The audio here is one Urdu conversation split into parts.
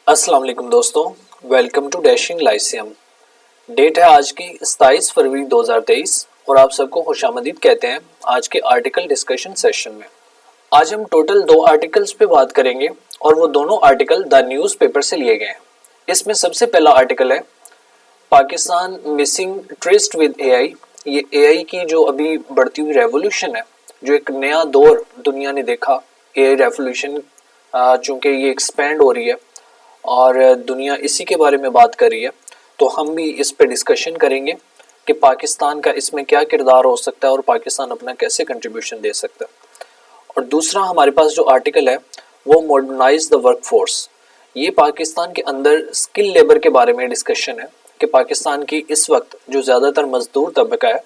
السلام علیکم دوستوں، welcome to dashing lyceum. Date ہے آج کی 27 فروری 2023 اور آپ سب کو خوش آمدید کہتے ہیں آج کے آرٹیکل ڈسکشن سیشن میں۔ آج ہم ٹوٹل 2 آرٹیکلز پہ بات کریں گے اور وہ دونوں آرٹیکل دا نیوز پیپر سے لیے گئے ہیں۔ اس میں سب سے پہلا آرٹیکل ہے پاکستان مسنگ ٹریسٹ ود اے آئی۔ یہ اے آئی کی جو ابھی بڑھتی ہوئی ریولوشن ہے، جو ایک نیا دور دنیا نے دیکھا، اے آئی ریولوشن چونکہ یہ ایکسپینڈ ہو رہی ہے اور دنیا اسی کے بارے میں بات کر رہی ہے، تو ہم بھی اس پہ ڈسکشن کریں گے کہ پاکستان کا اس میں کیا کردار ہو سکتا ہے اور پاکستان اپنا کیسے کنٹریبیوشن دے سکتا ہے۔ اور دوسرا ہمارے پاس جو آرٹیکل ہے وہ ماڈرنائز دا ورک فورس۔ یہ پاکستان کے اندر اسکل لیبر کے بارے میں ڈسکشن ہے کہ پاکستان کی اس وقت جو زیادہ تر مزدور طبقہ ہے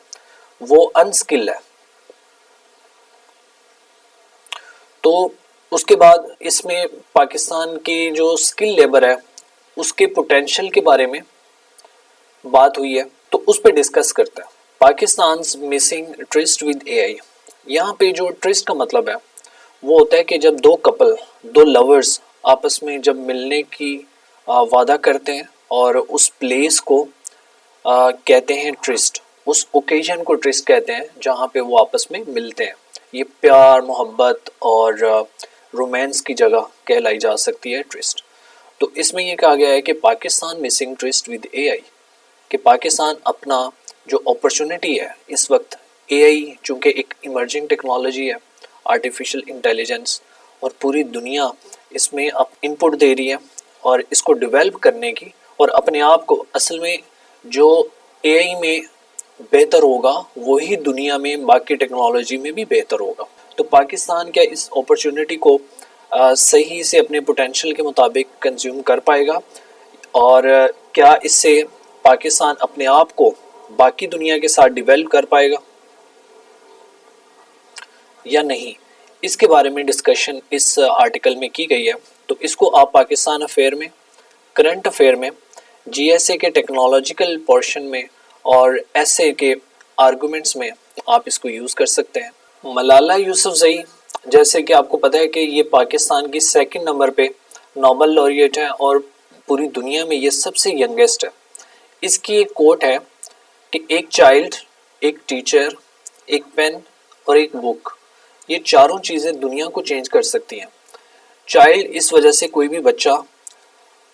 وہ انسکل ہے۔ تو اس کے بعد اس میں پاکستان کی جو اسکل لیبر ہے اس کے پوٹینشیل کے بارے میں بات ہوئی ہے، تو اس پہ ڈسکس کرتا ہے۔ Pakistan missing trust with AI آئی۔ یہاں پہ جو ٹرسٹ کا مطلب ہے وہ ہوتا ہے کہ جب دو لورز آپس میں جب ملنے کی وعدہ کرتے ہیں اور اس پلیس کو کہتے ہیں ٹرسٹ، اس اوکیزن کو ٹرسٹ کہتے ہیں جہاں پہ وہ آپس میں ملتے ہیں۔ یہ پیار، محبت اور رومانس کی جگہ کہلائی جا سکتی ہے ٹرسٹ۔ تو اس میں یہ کہا گیا ہے کہ Pakistan missing trust with AI آئی، کہ پاکستان اپنا جو اپرچونٹی ہے اس وقت، اے آئی چونکہ ایک ایمرجنگ ٹیکنالوجی ہے، آرٹیفیشل انٹیلیجنس، اور پوری دنیا اس میں اب انپٹ دے رہی ہے اور اس کو ڈیولپ کرنے کی، اور اپنے آپ کو اصل میں جو اے آئی میں بہتر ہوگا وہی دنیا میں باقی ٹیکنالوجی میں بھی بہتر ہوگا۔ تو پاکستان کیا اس اپرچونٹی کو صحیح سے اپنے پوٹینشیل کے مطابق کنزیوم کر پائے گا، اور کیا اس سے پاکستان اپنے آپ کو باقی دنیا کے ساتھ ڈیولپ کر پائے گا یا نہیں؟ اس کے بارے میں ڈسکشن اس آرٹیکل میں کی گئی ہے۔ تو اس کو آپ پاکستان افیئر میں، کرنٹ افیئر میں، جی ایس اے کے ٹیکنالوجیکل پورشن میں اور ایس اے کے آرگومنٹس میں آپ اس کو یوز کر سکتے ہیں۔ ملالہ یوسفزئی، جیسے کہ آپ کو پتہ ہے کہ یہ پاکستان کی 2nd نمبر پہ نوبل laureate ہے اور پوری دنیا میں یہ سب سے ینگیسٹ ہے۔ اس کی ایک کوٹ ہے کہ ایک چائلڈ، ایک ٹیچر، ایک پین اور ایک بک، یہ چاروں چیزیں دنیا کو چینج کر سکتی ہیں۔ چائلڈ اس وجہ سے، کوئی بھی بچہ،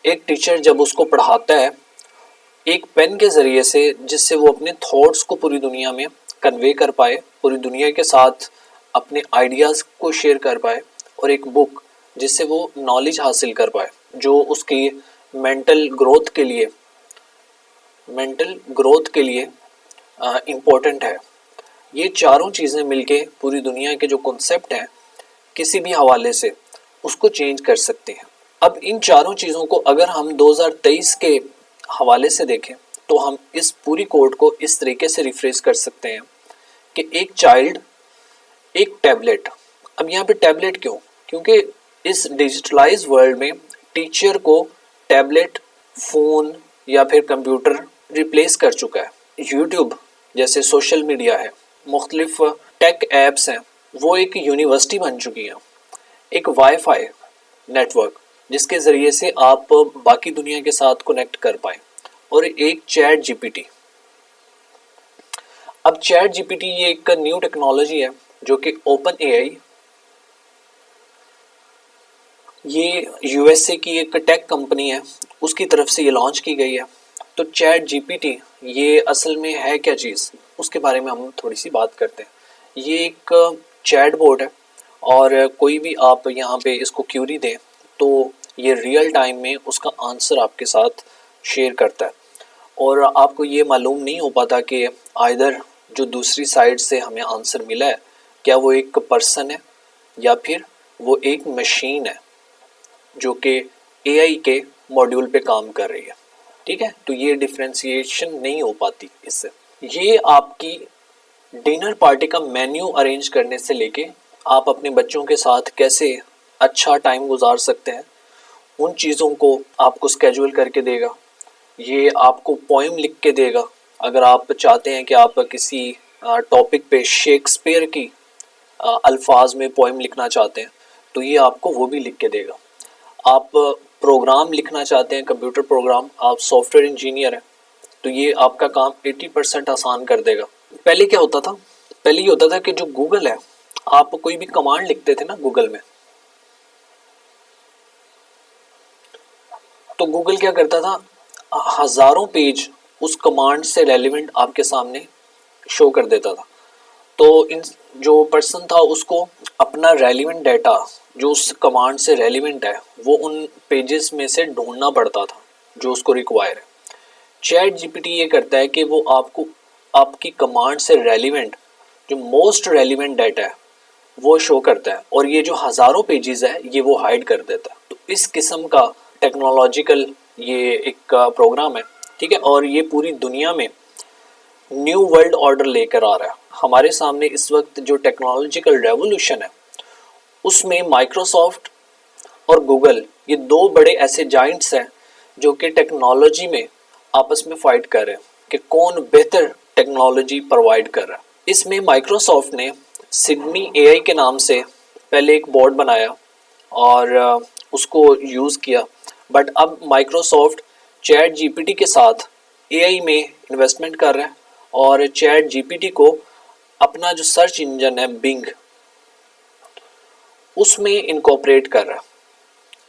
ایک ٹیچر جب اس کو پڑھاتا ہے ایک پین کے ذریعے سے جس سے وہ اپنے تھاٹس کو پوری دنیا میں کنوے کر پائے، پوری دنیا کے ساتھ اپنے آئیڈیاز کو شیئر کر پائے، اور ایک بک جس سے وہ نالج حاصل کر پائے جو اس کی مینٹل گروتھ کے لیے امپورٹنٹ ہے۔ یہ چاروں چیزیں مل کے پوری دنیا کے جو کنسیپٹ ہیں کسی بھی حوالے سے اس کو چینج کر سکتے ہیں۔ اب ان چاروں چیزوں کو اگر ہم 2023 کے حوالے سے دیکھیں تو ہم اس پوری کوڈ کو اس طریقے سے ریفریز کر سکتے ہیں کہ ایک چائلڈ، ایک ٹیبلٹ۔ اب یہاں پہ ٹیبلٹ کیوں؟ کیونکہ اس ڈیجیٹلائز ورلڈ میں ٹیچر کو ٹیبلٹ، فون یا پھر کمپیوٹر ریپلیس کر چکا ہے۔ یوٹیوب جیسے سوشل میڈیا ہے، مختلف ٹیک ایپس ہیں، وہ ایک یونیورسٹی بن چکی ہیں، ایک وائی فائی نیٹ ورک جس کے ذریعے سے آپ باقی دنیا کے ساتھ کنیکٹ کر پائیں، اور ایک چیٹ جی پی ٹی۔ اب چیٹ جی پی ٹی یہ ایک نیو ٹیکنالوجی ہے جو کہ اوپن اے آئی، یہ یو ایس اے کی ایک ٹیک کمپنی ہے، اس کی طرف سے یہ لانچ کی گئی ہے۔ تو چیٹ جی پی ٹی یہ اصل میں ہے کیا چیز، اس کے بارے میں ہم تھوڑی سی بات کرتے ہیں۔ یہ ایک چیٹ بوٹ ہے، اور کوئی بھی آپ یہاں پہ اس کو کیوری دیں تو یہ ریئل ٹائم میں اس کا آنسر آپ کے ساتھ شیئر کرتا ہے، اور آپ کو یہ معلوم نہیں ہو پاتا کہ آئدر جو دوسری سائڈ سے ہمیں آنسر ملا ہے کیا وہ ایک پرسن ہے یا پھر وہ ایک مشین ہے جو کہ اے آئی کے ماڈیول پہ کام کر رہی ہے۔ ٹھیک ہے، تو یہ ڈیفرینسیشن نہیں ہو پاتی اس سے۔ یہ آپ کی ڈنر پارٹی کا مینیو ارینج کرنے سے لے کے آپ اپنے بچوں کے ساتھ کیسے اچھا ٹائم گزار سکتے ہیں، ان چیزوں کو آپ کو اسکیجول کر کے دے گا۔ یہ آپ کو پوئم لکھ کے دے گا، اگر آپ چاہتے ہیں کہ آپ کسی ٹاپک پہ شیکسپیئر کی الفاظ میں پوئم لکھنا چاہتے ہیں تو یہ آپ کو وہ بھی لکھ کے دے گا۔ آپ پروگرام لکھنا چاہتے ہیں، کمپیوٹر پروگرام، آپ سافٹ ویئر انجینئر ہیں، تو یہ آپ کا کام 80% آسان کر دے گا۔ پہلے کیا ہوتا تھا؟ پہلے یہ ہوتا تھا کہ جو گوگل ہے، آپ کوئی بھی کمانڈ لکھتے تھے نا گوگل میں، تو گوگل کیا کرتا تھا، ہزاروں پیج اس کمانڈ سے ریلیونٹ آپ کے سامنے شو کر دیتا تھا۔ تو جو پرسن تھا اس کو اپنا ریلیونٹ ڈیٹا جو اس کمانڈ سے ریلیونٹ ہے وہ ان پیجز میں سے ڈھونڈنا پڑتا تھا جو اس کو ریکوائر ہے۔ چیٹ جی پی ٹی یہ کرتا ہے کہ وہ آپ کو آپ کی کمانڈ سے ریلیونٹ جو موسٹ ریلیونٹ ڈیٹا ہے وہ شو کرتا ہے، اور یہ جو ہزاروں پیجز ہے یہ وہ ہائیڈ کر دیتا ہے۔ تو اس قسم کا ٹیکنالوجیکل یہ ایک پروگرام ہے، ٹھیک ہے، اور یہ پوری دنیا میں نیو ورلڈ آرڈر لے کر آ رہا ہے۔ ہمارے سامنے اس وقت جو ٹیکنالوجیکل ریولوشن ہے اس میں مائکروسافٹ اور گوگل یہ دو بڑے ایسے جائنٹس ہیں جو کہ ٹیکنالوجی میں آپس میں فائٹ کر رہے ہیں کہ کون بہتر ٹیکنالوجی پرووائڈ کر رہا ہے۔ اس میں مائکروسافٹ نے سڈنی اے آئی کے نام سے پہلے ایک بورڈ بنایا اور اس کو یوز کیا، بٹ اب Microsoft chat G P T کے ساتھ اے آئی میں انویسٹمنٹ کر رہا ہے اور چیٹ جی پی ٹی کو اپنا جو سرچ انجن ہے بنگ اس میں انکوپریٹ کر رہا ہے۔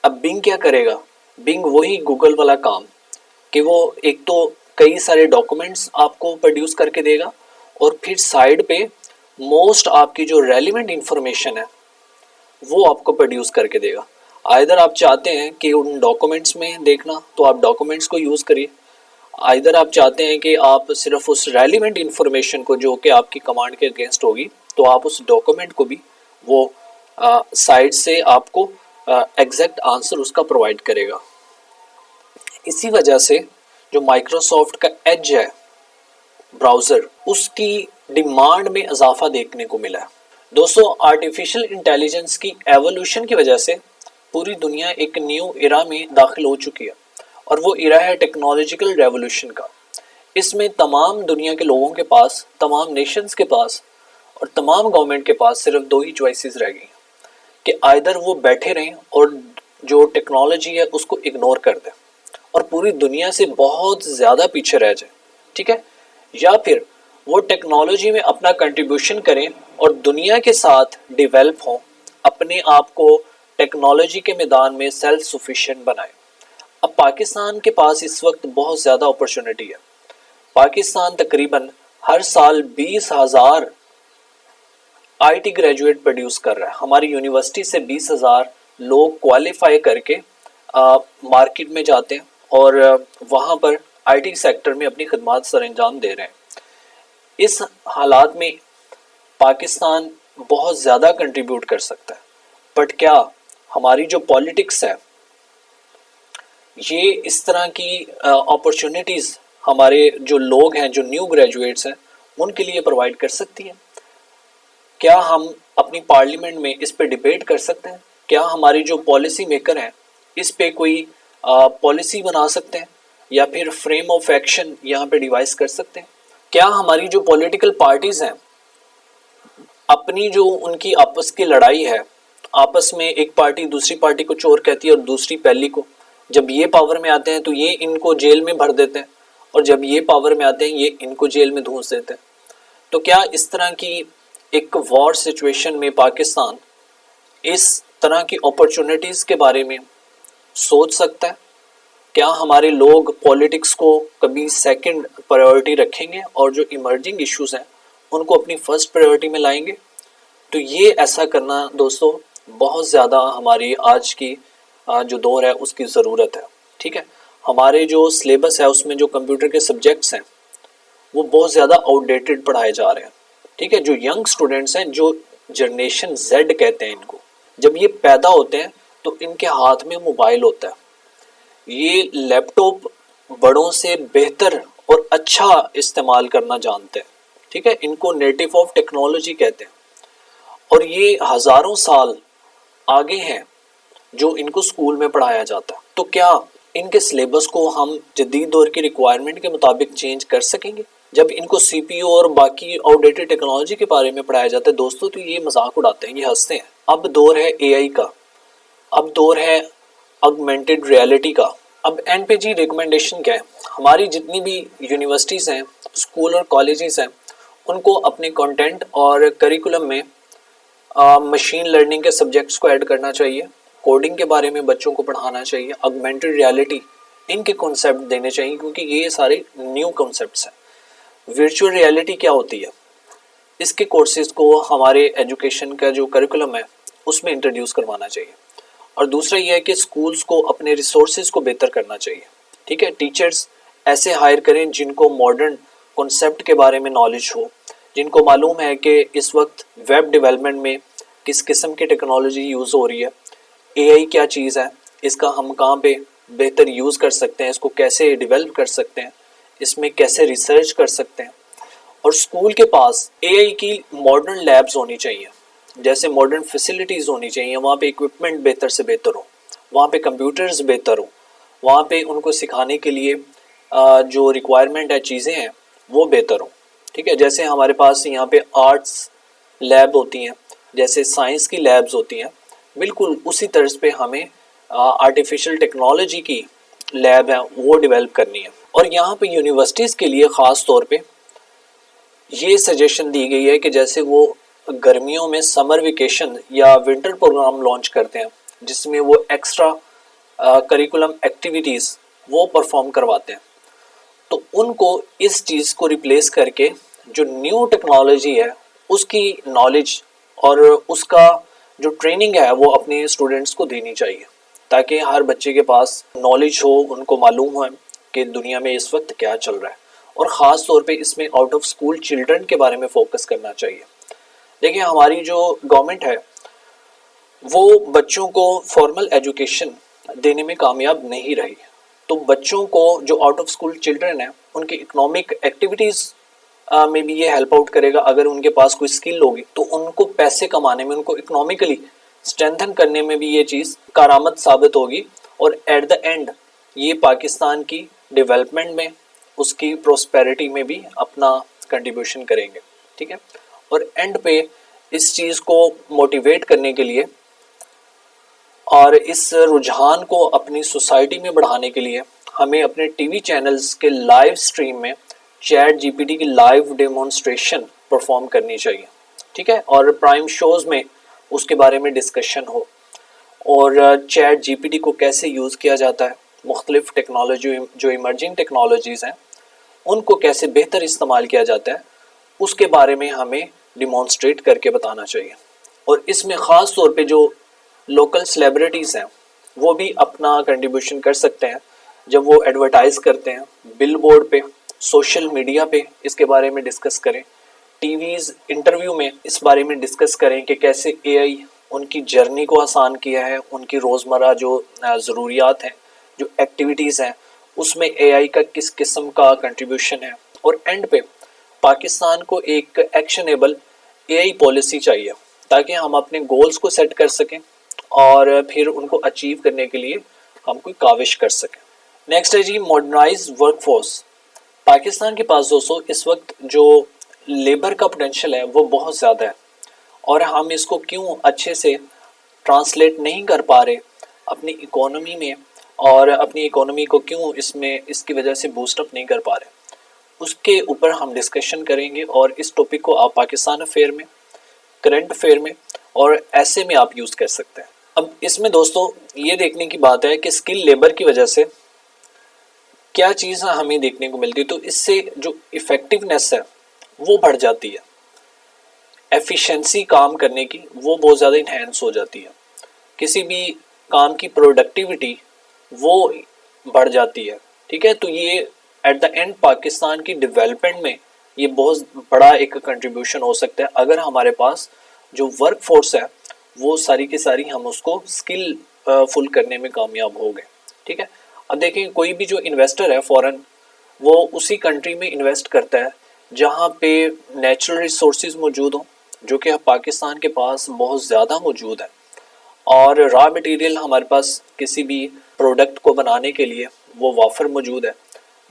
اب بنگ کیا کرے گا؟ بنگ وہی گوگل والا کام کہ وہ ایک تو کئی سارے ڈاکومنٹس آپ کو پروڈیوس کر کے دے گا، اور پھر سائڈ پہ موسٹ آپ کی جو ریلیونٹ انفارمیشن ہے وہ آپ کو پروڈیوس کر کے دے گا۔ آئدر آپ چاہتے ہیں کہ ان ڈاکومنٹس میں دیکھنا تو آپ ڈاکومنٹس کو یوز کریے، آئدر آپ چاہتے ہیں کہ آپ صرف اس ریلیونٹ انفارمیشن کو جو کہ آپ کی کمانڈ کے اگینسٹ ہوگی تو آپ اس ڈاکومنٹ کو بھی وہ سائٹ سے آپ کو ایگزیکٹ آنسر اس کا پرووائڈ کرے گا۔ اسی وجہ سے جو مائکروسافٹ کا ایج ہے براؤزر، اس کی ڈیمانڈ میں اضافہ دیکھنے کو ملا ہے۔ دوستو، آرٹیفیشل انٹیلیجنس کی ایوولوشن کی وجہ سے پوری دنیا ایک نیو ایرا میں داخل ہو چکی ہے، اور وہ ایرا ہے ٹیکنالوجیکل ریولوشن کا۔ اس میں تمام دنیا کے لوگوں کے پاس، تمام نیشنز کے پاس اور تمام گورنمنٹ کے پاس صرف دو ہی چوائسیز رہ گئی ہیں کہ آئدر وہ بیٹھے رہیں اور جو ٹیکنالوجی ہے اس کو اگنور کر دیں اور پوری دنیا سے بہت زیادہ پیچھے رہ جائیں، ٹھیک ہے، یا پھر وہ ٹیکنالوجی میں اپنا کنٹریبیوشن کریں اور دنیا کے ساتھ ڈیولپ ہوں، اپنے آپ کو ٹیکنالوجی کے میدان میں سیلف سفیشینٹ بنائیں۔ اب پاکستان کے پاس اس وقت بہت زیادہ اپرچونٹی ہے۔ پاکستان تقریباً ہر سال 20,000 آئی ٹی گریجویٹ پروڈیوس کر رہا ہے۔ ہماری یونیورسٹی سے 20,000 لوگ کوالیفائی کر کے مارکیٹ میں جاتے ہیں اور وہاں پر آئی ٹی سیکٹر میں اپنی خدمات سر انجام دے رہے ہیں۔ اس حالات میں پاکستان بہت زیادہ کنٹریبیوٹ کر سکتا ہے، بٹ کیا ہماری جو پالیٹکس ہے یہ اس طرح کی اپرچونٹیز ہمارے جو لوگ ہیں، جو نیو گریجویٹس ہیں، ان کے لیے پرووائڈ کر سکتی ہے؟ کیا ہم اپنی پارلیمنٹ میں اس پہ ڈیبیٹ کر سکتے ہیں؟ کیا ہماری جو پالیسی میکر ہیں اس پہ کوئی پالیسی بنا سکتے ہیں یا پھر فریم آف ایکشن یہاں پہ ڈیوائز کر سکتے ہیں؟ کیا ہماری جو پولیٹیکل پارٹیز ہیں اپنی جو ان کی آپس کی لڑائی ہے، آپس میں ایک پارٹی دوسری پارٹی کو چور کہتی ہے اور دوسری پہلی کو، جب یہ پاور میں آتے ہیں تو یہ ان کو جیل میں بھر دیتے ہیں، اور جب یہ پاور میں آتے ہیں یہ ان کو جیل میں دھونس دیتے ہیں؟ تو کیا اس طرح کی ایک وار سچویشن میں پاکستان اس طرح کی اپرچونٹیز کے بارے میں سوچ سکتا ہے؟ کیا ہمارے لوگ پولیٹکس کو کبھی سیکنڈ پرائیورٹی رکھیں گے اور جو ایمرجنگ ایشوز ہیں ان کو اپنی فرسٹ پرائیورٹی میں لائیں گے؟ تو یہ ایسا کرنا دوستو بہت زیادہ ہماری آج کی جو دور ہے اس کی ضرورت ہے، ٹھیک ہے۔ ہمارے جو سلیبس ہے اس میں جو کمپیوٹر کے سبجیکٹس ہیں وہ بہت زیادہ آؤٹ ڈیٹڈ پڑھائے جا رہے ہیں، ٹھیک ہے۔ جو ینگ سٹوڈنٹس ہیں، جو جنریشن زیڈ کہتے ہیں ان کو، جب یہ پیدا ہوتے ہیں تو ان کے ہاتھ میں موبائل ہوتا ہے، یہ لیپ ٹاپ بڑوں سے بہتر اور اچھا استعمال کرنا جانتے ہیں، ٹھیک ہے۔ ان کو نیٹو آف ٹیکنالوجی کہتے ہیں، اور یہ ہزاروں سال آگے ہیں جو ان کو اسکول میں پڑھایا جاتا ہے۔ تو کیا ان کے سلیبس کو ہم جدید دور کی ریکوائرمنٹ کے مطابق چینج کر سکیں گے؟ جب ان کو سی پی یو اور باقی آؤٹ ڈیٹڈ ٹیکنالوجی کے بارے میں پڑھایا جاتا ہے دوستوں تو یہ مذاق اڑاتے ہیں، یہ ہنستے ہیں۔ اب دور ہے اے آئی کا، اب دور ہے آگمنٹڈ ریالٹی کا. اب اینڈ پہ جی ریکمنڈیشن کیا ہے؟ ہماری جتنی بھی یونیورسٹیز ہیں، اسکول اور کالجز ہیں، ان کو اپنے کنٹینٹ اور کریکولم میں مشین لرننگ کے سبجیکٹس کو ایڈ کرنا چاہیے، کوڈنگ کے بارے میں بچوں کو پڑھانا چاہیے، آگمنٹڈ ریالٹی ان کے کانسیپٹ دینے چاہیے کیونکہ یہ سارے نیو کانسیپٹس ہیں. ورچوئل ریالٹی کیا ہوتی ہے؟ اس کے کورسز کو ہمارے ایجوکیشن کا جو کریکولم ہے اس میں انٹروڈیوس کروانا چاہیے. اور دوسرا یہ ہے کہ اسکولس کو اپنے ریسورسز کو بہتر کرنا چاہیے. ٹھیک ہے، ٹیچرز ایسے ہائر کریں جن کو ماڈرن کنسیپٹ کے بارے میں نالج ہو، جن کو معلوم ہے کہ اس وقت ویب ڈیولپمنٹ میں کس قسم کی ٹیکنالوجی یوز ہو رہی ہے، اے آئی کیا چیز ہے، اس کا ہم کہاں پہ بہتر یوز کر سکتے ہیں، اس کو کیسے ڈیولپ کر سکتے ہیں، اس میں کیسے ریسرچ کر سکتے ہیں. اور اسکول کے پاس اے آئی کی ماڈرن لیبز ہونی چاہیے، جیسے ماڈرن فیسلٹیز ہونی چاہیے، وہاں پہ اکوپمنٹ بہتر سے بہتر ہو، وہاں پہ کمپیوٹرز بہتر ہوں، وہاں پہ ان کو سکھانے کے لیے جو ریکوائرمنٹ ہے، چیزیں ہیں وہ بہتر ہوں. ٹھیک ہے، جیسے ہمارے پاس یہاں پہ آرٹس لیب ہوتی ہیں، جیسے سائنس کی لیبز ہوتی ہیں، بالکل اسی طرز پہ ہمیں آرٹیفیشل ٹیکنالوجی کی لیب ہیں وہ ڈیولپ کرنی ہے. اور یہاں پہ یونیورسٹیز کے لیے خاص طور پہ یہ سجیشن دی گئی ہے کہ جیسے وہ گرمیوں میں سمر ویکیشن یا ونٹر پروگرام لانچ کرتے ہیں جس میں وہ ایکسٹرا کریکولم ایکٹیویٹیز وہ پرفارم کرواتے ہیں، تو ان کو اس چیز کو ریپلیس کر کے جو نیو ٹیکنالوجی ہے اس کی نالج اور اس کا جو ٹریننگ ہے وہ اپنے اسٹوڈنٹس کو دینی چاہیے تاکہ ہر بچے کے پاس نالج ہو، ان کو معلوم ہو کہ دنیا میں اس وقت کیا چل رہا ہے. اور خاص طور پہ اس میں آؤٹ آف اسکول چلڈرن کے بارے میں فوکس کرنا چاہیے. دیکھیں ہماری جو گورنمنٹ ہے وہ بچوں کو فارمل ایجوکیشن دینے میں کامیاب نہیں رہی، تو بچوں کو جو آؤٹ آف اسکول چلڈرن ہیں ان کی اکنامک ایکٹیویٹیز میں بھی یہ ہیلپ آؤٹ کرے گا. اگر ان کے پاس کوئی اسکل ہوگی تو ان کو پیسے کمانے میں، ان کو اکنامکلی اسٹرینتھن کرنے میں بھی یہ چیز کارآمد ثابت ہوگی، اور ایٹ دا اینڈ یہ پاکستان کی ڈیولپمنٹ میں، اس کی پروسپیرٹی میں بھی اپنا کنٹریبیوشن کریں گے. ٹھیک ہے، اور اینڈ پہ اس چیز کو موٹیویٹ کرنے کے لیے اور اس رجحان کو اپنی سوسائٹی میں بڑھانے کے لیے ہمیں اپنے ٹی وی چینلز کے لائیو سٹریم میں چیٹ جی پی ٹی کی لائیو ڈیمونسٹریشن پرفارم کرنی چاہیے. ٹھیک ہے، اور پرائم شوز میں اس کے بارے میں ڈسکشن ہو، اور چیٹ جی پی ٹی کو کیسے یوز کیا جاتا ہے، مختلف ٹیکنالوجی جو ایمرجنگ ٹیکنالوجیز ہیں ان کو کیسے بہتر استعمال کیا جاتا ہے، اس کے بارے میں ہمیں ڈیمونسٹریٹ کر کے بتانا چاہیے. اور اس میں خاص طور پہ جو لوکل سیلیبریٹیز ہیں وہ بھی اپنا کنٹریبیوشن کر سکتے ہیں جب وہ ایڈورٹائز کرتے ہیں، بل بورڈ پہ، سوشل میڈیا پہ اس کے بارے میں ڈسکس کریں، ٹی ویز انٹرویو میں اس بارے میں ڈسکس کریں کہ کیسے اے آئی ان کی جرنی کو آسان کیا ہے، ان کی روزمرہ جو ضروریات ہیں، جو ایکٹیویٹیز ہیں، اس میں اے آئی کا کس قسم کا کنٹریبیوشن ہے. اور اینڈ پہ پاکستان کو ایک ایکشنیبل اے آئی پالیسی چاہیے تاکہ ہم اپنے گولز کو سیٹ کر سکیں اور پھر ان کو اچیو کرنے کے لیے ہم کوئی کاوش کر سکیں. نیکسٹ ہے جی ماڈرنائز ورک فورس. پاکستان کے پاس دوستو اس وقت جو لیبر کا پوٹینشیل ہے وہ بہت زیادہ ہے، اور ہم اس کو کیوں اچھے سے ٹرانسلیٹ نہیں کر پا رہے اپنی اکانومی میں، اور اپنی اکانومی کو کیوں اس کی وجہ سے بوسٹ اپ نہیں کر پا رہے، اس کے اوپر ہم ڈسکشن کریں گے. اور اس ٹاپک کو آپ پاکستان افیئر میں، کرنٹ افیئر میں اور ایسے میں آپ یوز کر سکتے ہیں. اب اس میں دوستو یہ دیکھنے کی بات ہے کہ اسکل لیبر کی وجہ سے کیا چیز ہمیں دیکھنے کو ملتی ہے، تو اس سے جو ایفیکٹونیس ہے وہ بڑھ جاتی ہے، ایفیشنسی کام کرنے کی وہ بہت زیادہ انہینس ہو جاتی ہے، کسی بھی کام کی پروڈکٹیوٹی وہ بڑھ جاتی ہے. ٹھیک ہے، تو یہ ایٹ دا اینڈ پاکستان کی ڈیولپمنٹ میں یہ بہت بڑا ایک کنٹریبیوشن ہو سکتا ہے اگر ہمارے پاس جو ورک فورس ہے وہ ساری کی ساری ہم اس کو اسکل فل کرنے میں کامیاب ہو گئے. ٹھیک ہے، اب دیکھیں کوئی بھی جو انویسٹر ہے فورن وہ اسی کنٹری میں انویسٹ کرتا ہے جہاں پہ نیچرل ریسورسز موجود ہوں، جو کہ پاکستان کے پاس بہت زیادہ موجود ہے، اور را مٹیریل ہمارے پاس کسی بھی پروڈکٹ کو بنانے کے لیے وہ وافر موجود ہے.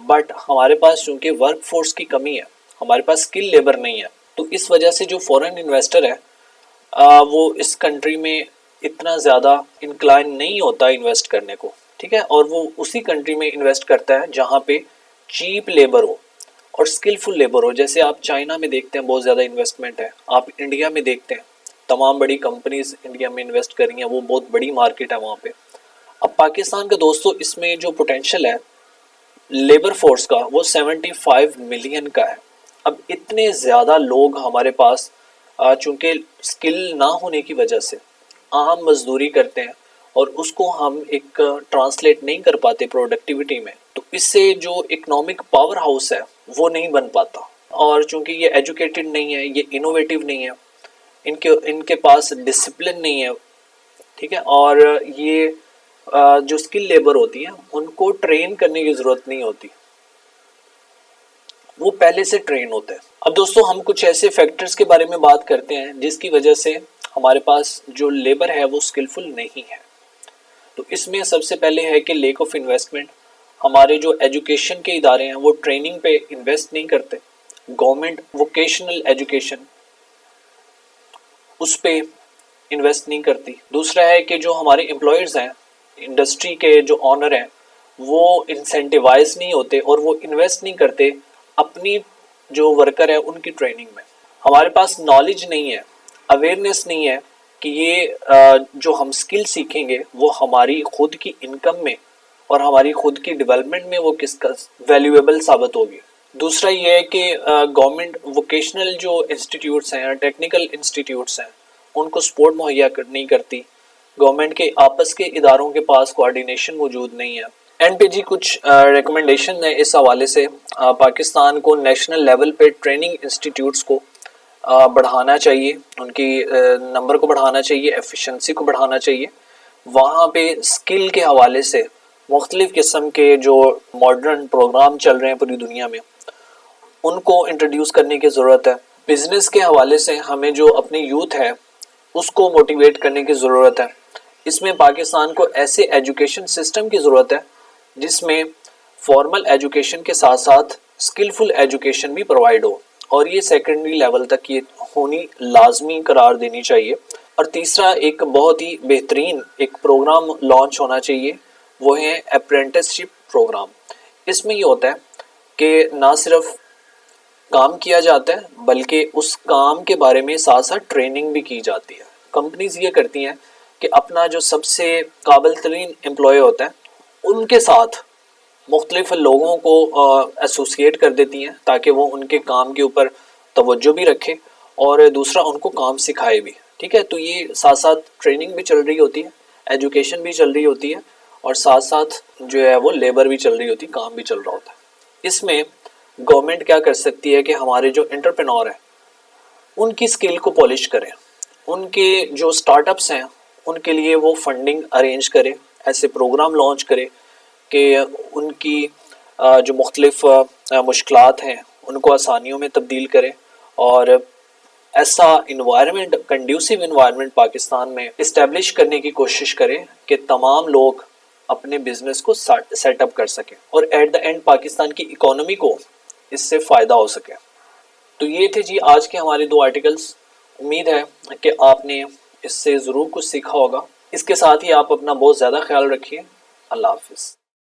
بٹ ہمارے پاس چونکہ ورک فورس کی کمی ہے، ہمارے پاس اسکل لیبر نہیں ہے، تو اس وجہ سے جو فورن انویسٹر ہے وہ اس کنٹری میں اتنا زیادہ انکلائن نہیں ہوتا انویسٹ کرنے کو، ٹھیک ہے، اور وہ اسی کنٹری میں انویسٹ کرتا ہے جہاں پہ چیپ لیبر ہو اور اسکلفل لیبر ہو. جیسے آپ چائنا میں دیکھتے ہیں بہت زیادہ انویسٹمنٹ ہے، آپ انڈیا میں دیکھتے ہیں تمام بڑی کمپنیز انڈیا میں انویسٹ کر رہی ہیں، وہ بہت بڑی مارکیٹ ہے وہاں پہ. اب پاکستان کا دوستو اس میں جو پوٹینشیل ہے لیبر فورس کا وہ 75 ملین کا ہے. اب اتنے زیادہ لوگ ہمارے پاس چونکہ اسکل نہ ہونے کی وجہ سے عام مزدوری کرتے ہیں اور اس کو ہم ایک ٹرانسلیٹ نہیں کر پاتے پروڈکٹیوٹی میں، تو اس سے جو اکنامک پاور ہاؤس ہے وہ نہیں بن پاتا. اور چونکہ یہ ایجوکیٹڈ نہیں ہے، یہ انوویٹیو نہیں ہے، ان کے پاس ڈسپلن نہیں ہے، ٹھیک ہے، اور یہ جو اسکل لیبر ہوتی ہیں ان کو ٹرین کرنے کی ضرورت نہیں ہوتی، وہ پہلے سے ٹرین ہوتے ہیں. اب دوستو ہم کچھ ایسے فیکٹرز کے بارے میں بات کرتے ہیں جس کی وجہ سے ہمارے پاس جو لیبر ہے وہ اسکلفل نہیں ہے. تو اس میں سب سے پہلے ہے کہ لیک آف انویسٹمنٹ. ہمارے جو ایجوکیشن کے ادارے ہیں وہ ٹریننگ پہ انویسٹ نہیں کرتے. گورنمنٹ ووکیشنل ایجوکیشن اس پہ انویسٹ نہیں کرتی. دوسرا ہے کہ جو ہمارے امپلائرز ہیں، انڈسٹری کے جو آنر ہیں، وہ انسینٹیوائز نہیں ہوتے اور وہ انویسٹ نہیں کرتے اپنی جو ورکر ہے ان کی ٹریننگ میں. ہمارے پاس نالج نہیں ہے، اویئرنیس نہیں ہے کہ یہ جو ہم سکل سیکھیں گے وہ ہماری خود کی انکم میں اور ہماری خود کی ڈیولپمنٹ میں وہ کس کا ویلیویبل ثابت ہوگی. دوسرا یہ ہے کہ گورنمنٹ ووکیشنل جو انسٹیٹیوٹس ہیں، ٹیکنیکل انسٹیٹیوٹس ہیں، ان کو سپورٹ مہیا نہیں کرتی. گورنمنٹ کے آپس کے اداروں کے پاس کوآرڈینیشن موجود نہیں ہے. اینڈ پہ جی کچھ ریکمنڈیشن ہے اس حوالے سے. پاکستان کو نیشنل لیول پہ ٹریننگ انسٹیٹیوٹس کو بڑھانا چاہیے، ان کی نمبر کو بڑھانا چاہیے، ایفیشنسی کو بڑھانا چاہیے. وہاں پہ اسکل کے حوالے سے مختلف قسم کے جو ماڈرن پروگرام چل رہے ہیں پوری دنیا میں ان کو انٹروڈیوس کرنے کی ضرورت ہے. بزنس کے حوالے سے ہمیں جو اپنی یوتھ ہے اس کو موٹیویٹ کرنے کی ضرورت ہے. اس میں پاکستان کو ایسے ایجوکیشن سسٹم کی ضرورت ہے جس میں فارمل ایجوکیشن کے ساتھ ساتھ اسکلفل ایجوکیشن بھی پرووائڈ ہو، اور یہ سیکنڈری لیول تک یہ ہونی لازمی قرار دینی چاہیے. اور تیسرا ایک بہت ہی بہترین ایک پروگرام لانچ ہونا چاہیے، وہ ہے اپرینٹس شپ پروگرام. اس میں یہ ہوتا ہے کہ نہ صرف کام کیا جاتا ہے بلکہ اس کام کے بارے میں ساتھ ساتھ ٹریننگ بھی کی جاتی ہے. کمپنیز یہ کرتی ہیں کہ اپنا جو سب سے قابل ترین امپلائی ہوتا ہے ان کے ساتھ مختلف لوگوں کو ایسوسیٹ کر دیتی ہیں تاکہ وہ ان کے کام کے اوپر توجہ بھی رکھے اور دوسرا ان کو کام سکھائے بھی، ٹھیک ہے. تو یہ ساتھ ساتھ ٹریننگ بھی چل رہی ہوتی ہے، ایجوکیشن بھی چل رہی ہوتی ہے، اور ساتھ ساتھ جو ہے وہ لیبر بھی چل رہی ہوتی ہے، کام بھی چل رہا ہوتا ہے. اس میں گورنمنٹ کیا کر سکتی ہے کہ ہمارے جو انٹرپرینور ہیں ان کی اسکل کو پالش کریں، ان کے جو اسٹارٹ اپس ہیں ان کے لیے وہ فنڈنگ ارینج کرے، ایسے پروگرام لانچ کرے کہ ان کی جو مختلف مشکلات ہیں ان کو آسانیوں میں تبدیل کرے، اور ایسا انوائرمنٹ، کنڈیوسیو انوائرمنٹ پاکستان میں اسٹیبلش کرنے کی کوشش کرے کہ تمام لوگ اپنے بزنس کو سیٹ اپ کر سکیں اور ایٹ دا اینڈ پاکستان کی اکانومی کو اس سے فائدہ ہو سکے. تو یہ تھے جی آج کے ہمارے 2 آرٹیکلز. امید ہے کہ آپ نے اس سے ضرور کچھ سیکھا ہوگا. اس کے ساتھ ہی آپ اپنا بہت زیادہ خیال رکھیے. اللہ حافظ.